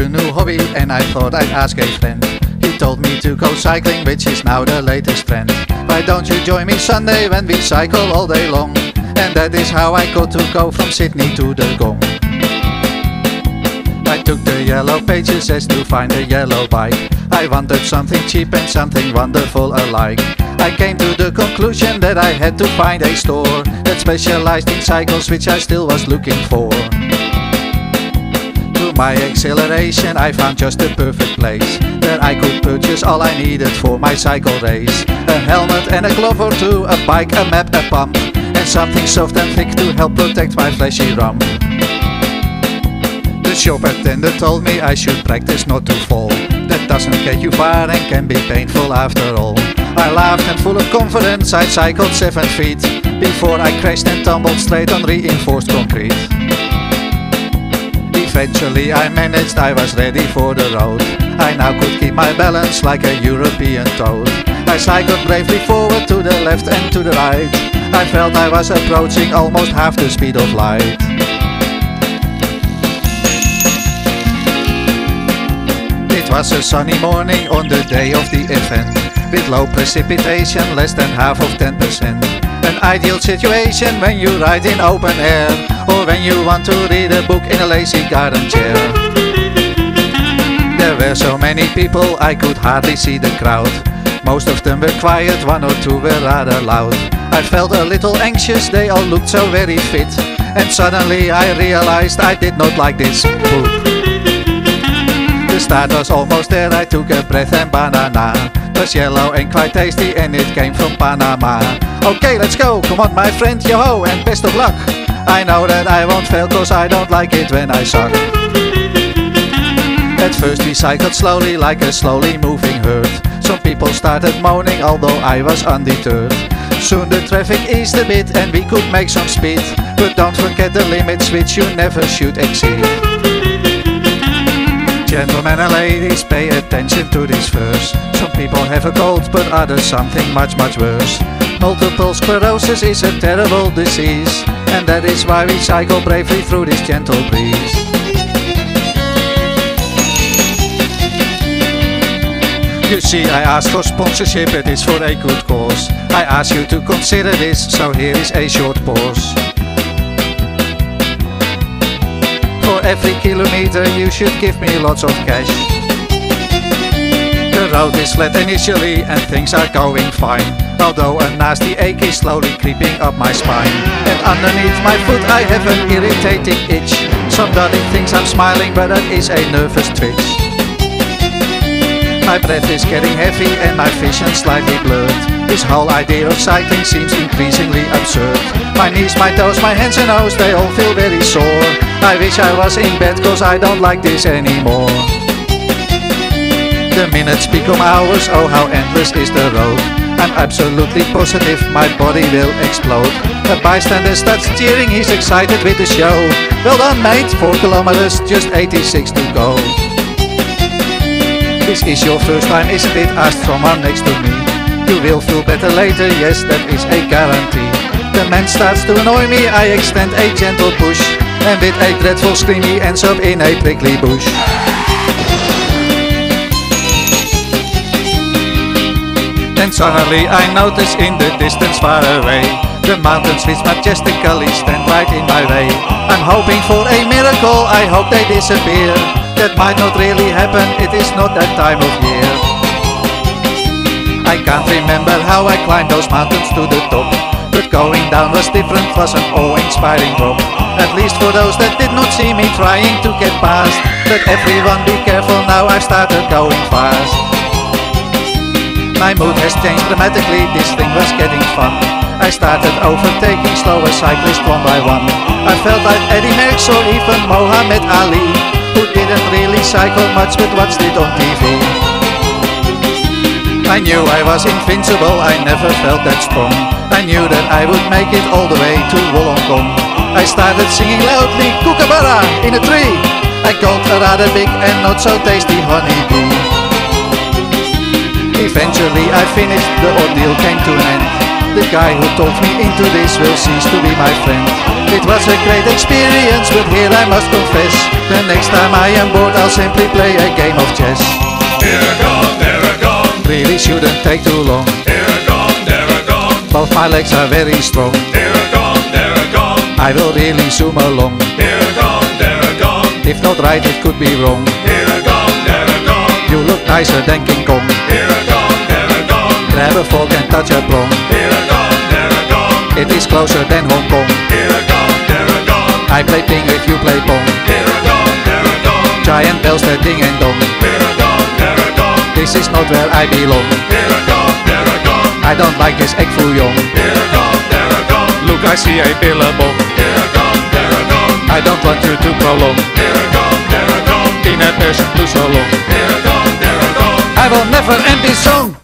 a new hobby and I thought I'd ask a friend. He told me to go cycling, which is now the latest trend. Why don't you join me Sunday when we cycle all day long? And that is how I got to go from Sydney to the Gong. I took the yellow pages as to find a yellow bike. I wanted something cheap and something wonderful alike. I came to the conclusion that I had to find a store that specialized in cycles, which I still was looking for. To my exhilaration, I found just the perfect place where I could purchase all I needed for my cycle race. A helmet and a glove or two, a bike, a map, a pump, and something soft and thick to help protect my fleshy rump. The shop attendant told me I should practice not to fall. That doesn't get you far and can be painful after all. I laughed and full of confidence I cycled 7 feet before I crashed and tumbled straight on reinforced concrete. Eventually I managed, I was ready for the road. I now could keep my balance like a European toad. I cycled bravely forward to the left and to the right. I felt I was approaching almost half the speed of light. It was a sunny morning on the day of the event, with low precipitation, less than half of 10%. An ideal situation when you ride in open air, or when you want to read a book in a lazy garden chair. There were so many people I could hardly see the crowd. Most of them were quiet, 1 or 2 were rather loud. I felt a little anxious, they all looked so very fit. And suddenly I realized I did not like this poop. The start was almost there, I took a breath and banana. It was yellow and quite tasty and it came from Panama. Okay, let's go, come on my friend, yo-ho, and best of luck. I know that I won't fail cause I don't like it when I suck. At first we cycled slowly like a slowly moving herd. Some people started moaning although I was undeterred. Soon the traffic eased a bit and we could make some speed. But don't forget the limits which you never should exceed. Gentlemen and ladies, pay attention to this verse. Some people have a cold but others something much worse. Multiple sclerosis is a terrible disease, and that is why we cycle bravely through this gentle breeze. You see, I asked for sponsorship, it is for a good cause. I ask you to consider this, so here is a short pause. For every kilometer you should give me lots of cash. The road is flat initially and things are going fine, although a nasty ache is slowly creeping up my spine. And underneath my foot I have an irritating itch. Somebody thinks I'm smiling but that is a nervous twitch. My breath is getting heavy and my vision slightly blurred. This whole idea of cycling seems increasingly absurd. My knees, my toes, my hands and nose, they all feel very sore. I wish I was in bed cause I don't like this anymore. The minutes become hours, oh how endless is the road. I'm absolutely positive my body will explode. A bystander starts cheering, he's excited with the show. Well done mate, 4 kilometers, just 86 to go. This is your first time, isn't it? Asked someone next to me. You will feel better later, yes, that is a guarantee. The man starts to annoy me, I extend a gentle push, and with a dreadful scream he ends up in a prickly bush. Then suddenly I notice in the distance far away the mountains which majestically stand right in my way. I'm hoping for a miracle, I hope they disappear. That might not really happen, it is not that time of year. I can't remember how I climbed those mountains to the top, but going down was different, was an awe-inspiring drop. At least for those that did not see me trying to get past. But everyone be careful now, I've started going fast. My mood has changed dramatically, this thing was getting fun. I started overtaking slower cyclists one by one. I felt like Eddie Merckx or even Muhammad Ali, who didn't really cycle much but watched it on TV. I knew I was invincible, I never felt that strong. I knew that I would make it all the way to Wollongong. I started singing loudly, kookaburra, in a tree. I called a rather big and not so tasty honeybee. Eventually I finished, the ordeal came to an end. The guy who talked me into this will cease to be my friend. It was a great experience, but here I must confess, the next time I am bored I'll simply play a game of chess. Here a gong, there a gong. Really shouldn't take too long. Here a gong, there a gong. Both my legs are very strong. Here a gong, there a gong. I will really zoom along. Here a gong, there a gong. If not right, it could be wrong. Here a gong, there a gong. You look nicer than King Kong. Here a gong, there a gong. Grab a fork and touch a prong. Here a gong, there a gong. It is closer than Hong Kong. Here a gong, there a gong. I play ping if you play pong. Here a gong, there a gong. Giant bells that ding and dong. Here a gong, there a gong. This is not where I belong. Here a gong, there a gong. I don't like this egg fouillon. Here a gong, there a gong. Look, I see a billabong. Here a gong, there a gong. I don't want you to prolong Here a gong, there a gong. in a Persian blue salon. Here a gong, there a gong. I will never end this song.